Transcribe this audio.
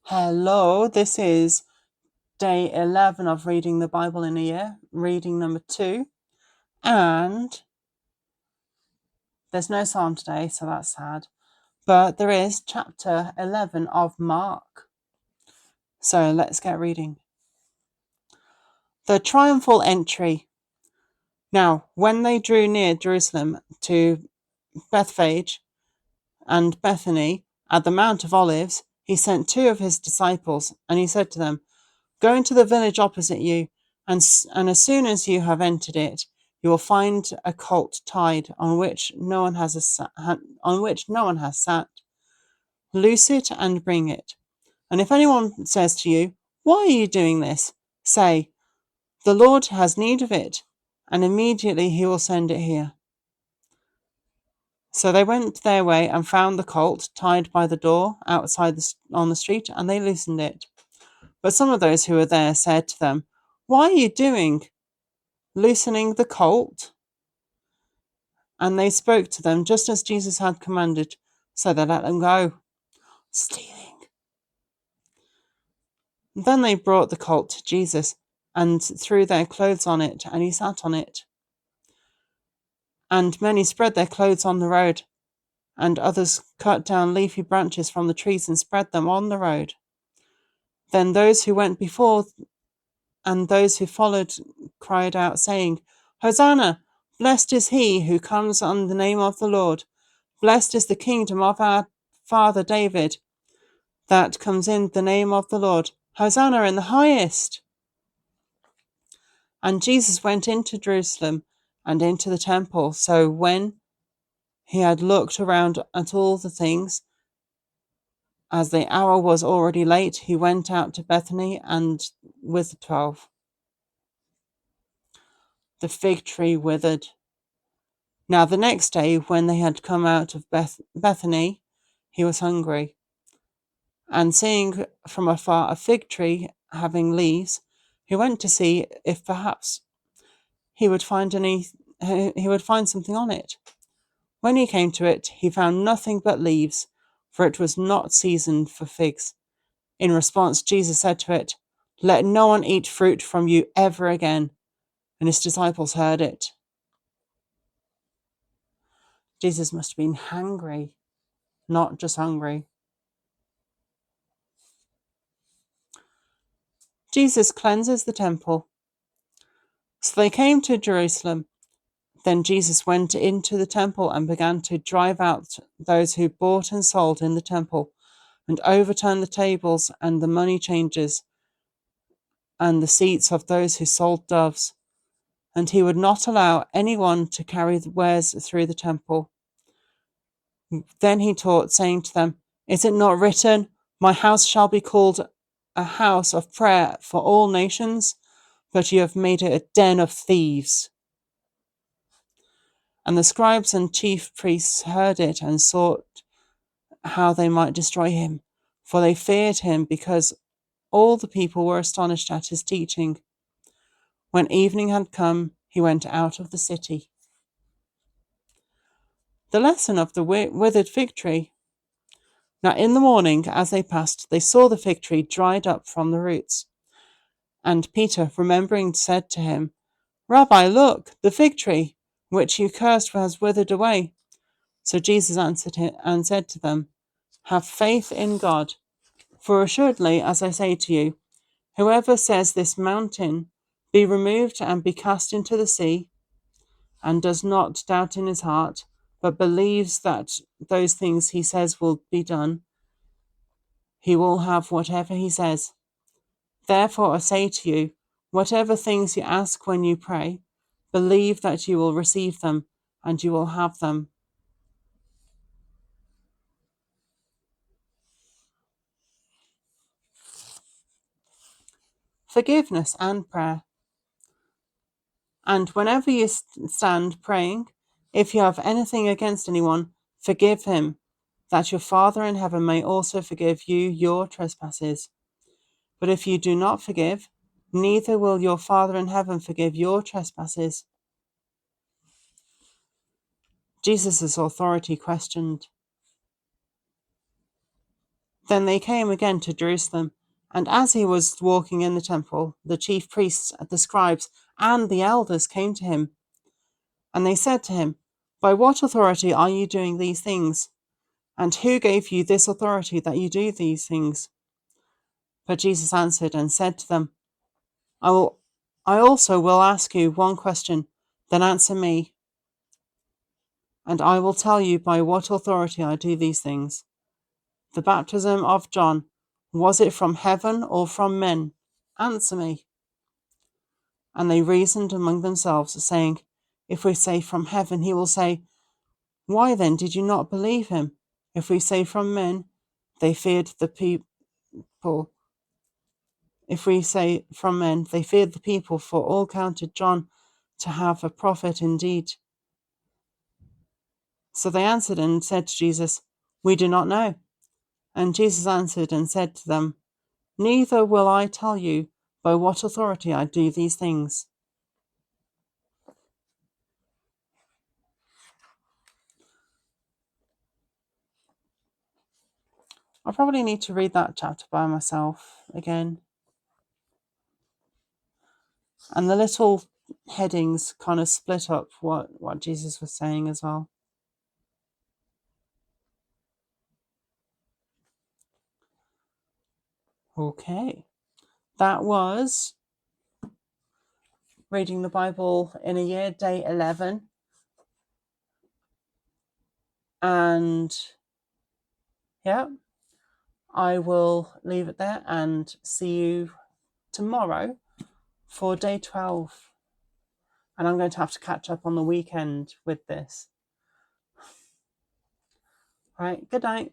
Hello, this is day 11 of reading the Bible in a year, reading number 2, and there's no psalm today, so that's sad, but there is chapter 11 of Mark. So let's get reading. The triumphal entry. Now, when they drew near Jerusalem to Bethphage and Bethany at the Mount of Olives, he sent 2 of his disciples, and he said to them, "Go into the village opposite you, and as soon as you have entered it, you will find a colt tied on which no one has sat. Loose it and bring it. And if anyone says to you, 'Why are you doing this?' say, 'The Lord has need of it,' and immediately he will send it here." So they went their way and found the colt tied by the door outside on the street, and they loosened it. But some of those who were there said to them, "Why are you doing loosening the colt?" And they spoke to them just as Jesus had commanded, so they let them go. Stealing. Then they brought the colt to Jesus and threw their clothes on it, and he sat on it. And many spread their clothes on the road, and others cut down leafy branches from the trees and spread them on the road. Then those who went before and those who followed cried out, saying, "Hosanna! Blessed is he who comes in the name of the Lord. Blessed is the kingdom of our father David that comes in the name of the Lord. Hosanna in the highest." And Jesus went into Jerusalem and into the temple. So when he had looked around at all the things, as the hour was already late, he went out to Bethany and with the 12. The fig tree withered. Now the next day, when they had come out of Bethany, he was hungry. And seeing from afar a fig tree having leaves, he went to see if perhaps he would find something on it. When he came to it, he found nothing but leaves, for it was not seasoned for figs. In response, Jesus said to it, "Let no one eat fruit from you ever again." And his disciples heard it. Jesus must have been hangry, not just hungry. Jesus cleanses the temple. So they came to Jerusalem. Then Jesus went into the temple and began to drive out those who bought and sold in the temple, and overturn the tables and the money changers and the seats of those who sold doves. And he would not allow anyone to carry the wares through the temple. Then he taught, saying to them, "Is it not written, 'My house shall be called a house of prayer for all nations'? But you have made it a den of thieves." And the scribes and chief priests heard it and sought how they might destroy him, for they feared him, because all the people were astonished at his teaching. When evening had come, he went out of the city. The lesson of the withered fig tree. Now in the morning, as they passed, they saw the fig tree dried up from the roots. And Peter, remembering, said to him, "Rabbi, look, the fig tree, which you cursed, has withered away." So Jesus answered him and said to them, "Have faith in God. For assuredly, as I say to you, whoever says this mountain, 'Be removed and be cast into the sea,' and does not doubt in his heart, but believes that those things he says will be done, he will have whatever he says. Therefore I say to you, whatever things you ask when you pray, believe that you will receive them, and you will have them." Forgiveness and prayer. And whenever you stand praying, if you have anything against anyone, forgive him, that your Father in heaven may also forgive you your trespasses. But if you do not forgive, neither will your Father in heaven forgive your trespasses. Jesus' authority questioned. Then they came again to Jerusalem, and as he was walking in the temple, the chief priests, the scribes, and the elders came to him, and they said to him, "By what authority are you doing these things? And who gave you this authority that you do these things?" But Jesus answered and said to them, I also will ask you one question, then answer me, and I will tell you by what authority I do these things. The baptism of John, was it from heaven or from men? Answer me. And they reasoned among themselves, saying, If we say from heaven, he will say, Why then did you not believe him? If we say from men, they feared the people. If we say from men, they feared the people, for all counted John to have a prophet indeed. So they answered and said to Jesus, We do not know. And Jesus answered and said to them, Neither will I tell you by what authority I do these things. I probably need to read that chapter by myself again. And the little headings kind of split up what Jesus was saying as well. Okay. That was reading the Bible in a year, day 11. And yeah, I will leave it there and see you tomorrow for day 12. And I'm going to have to catch up on the weekend with this. All right, good night.